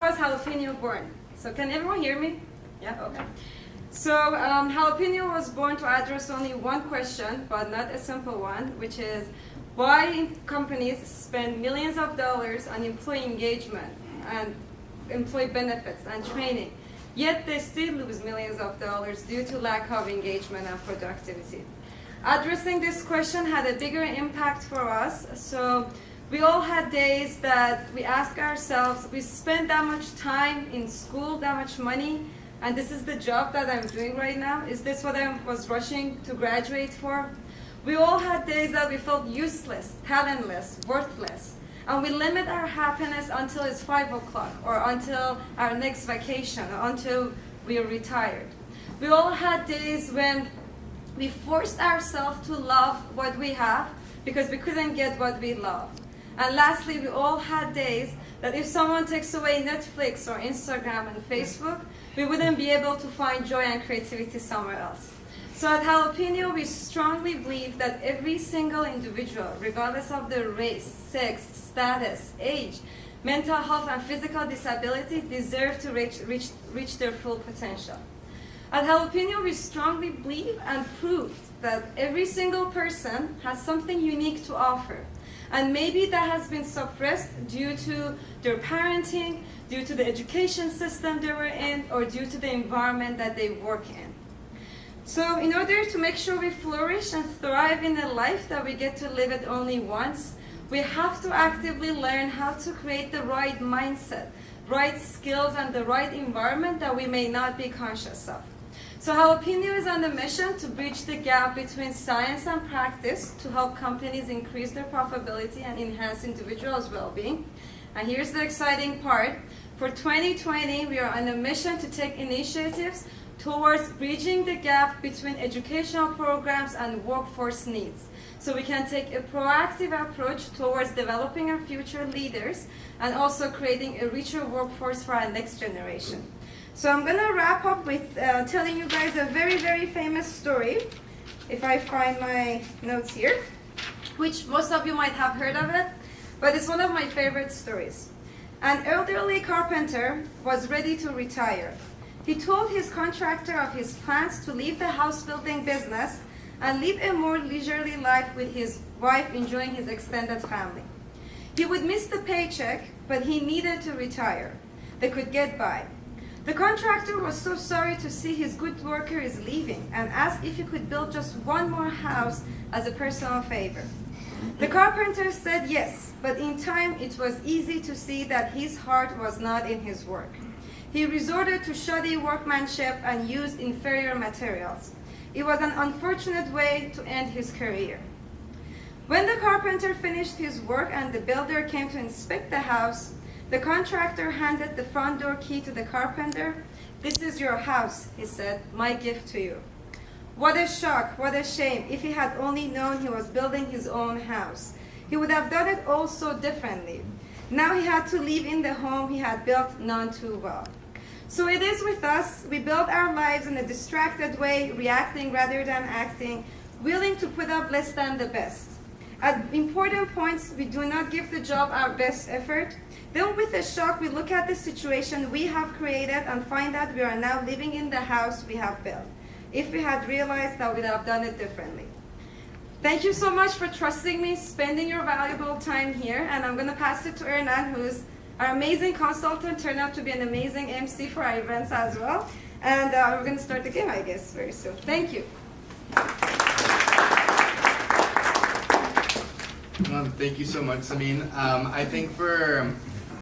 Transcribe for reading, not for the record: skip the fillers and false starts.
was jalapeno born? So can everyone hear me? Yeah, okay. So jalapeno was born to address only one question, but not a simple one, which is why companies spend millions of dollars on employee engagement and employee benefits and training, yet they still lose millions of dollars due to lack of engagement and productivity. Addressing this question had a bigger impact for us. So we all had days that we ask ourselves, we spend that much time in school, that much money, and this is the job that I'm doing right now. Is this what I was rushing to graduate for? We all had days that we felt useless, talentless, worthless. And we limit our happiness until it's 5 o'clock or until our next vacation or until we are retired. We all had days when we forced ourselves to love what we have because we couldn't get what we love. And lastly, we all had days that if someone takes away Netflix or Instagram and Facebook, we wouldn't be able to find joy and creativity somewhere else. So at Jalapeno, we strongly believe that every single individual, regardless of their race, sex, status, age, mental health, and physical disability, deserve to reach their full potential. At Jalapeno, we strongly believe and proved that every single person has something unique to offer. And maybe that has been suppressed due to their parenting, due to the education system they were in, or due to the environment that they work in. So in order to make sure we flourish and thrive in a life that we get to live it only once, we have to actively learn how to create the right mindset, right skills, and the right environment that we may not be conscious of. So Jalapeno is on a mission to bridge the gap between science and practice to help companies increase their profitability and enhance individuals' well-being. And here's the exciting part. For 2020, we are on a mission to take initiatives towards bridging the gap between educational programs and workforce needs. So we can take a proactive approach towards developing our future leaders and also creating a richer workforce for our next generation. So I'm going to wrap up with telling you guys a very, very famous story, if I find my notes here, which most of you might have heard of it, but it's one of my favorite stories. An elderly carpenter was ready to retire. He told his contractor of his plans to leave the house building business and live a more leisurely life with his wife, enjoying his extended family. He would miss the paycheck, but he needed to retire. They could get by. The contractor was so sorry to see his good worker is leaving and asked if he could build just one more house as a personal favor. The carpenter said yes, but in time it was easy to see that his heart was not in his work. He resorted to shoddy workmanship and used inferior materials. It was an unfortunate way to end his career. When the carpenter finished his work and the builder came to inspect the house, the contractor handed the front door key to the carpenter. "This is your house," he said, "my gift to you." What a shock, what a shame. If he had only known he was building his own house, he would have done it all so differently. Now he had to live in the home he had built none too well. So it is with us. We build our lives in a distracted way, reacting rather than acting, willing to put up less than the best. At important points, we do not give the job our best effort. Then with a shock, we look at the situation we have created and find that we are now living in the house we have built. If we had realized that, we would have done it differently. Thank you so much for trusting me, spending your valuable time here, and I'm going to pass it to Ernan, who's our amazing consultant, turned out to be an amazing MC for our events as well. And we're going to start the game, I guess, very soon. Thank you. Thank you so much, Samin. I think for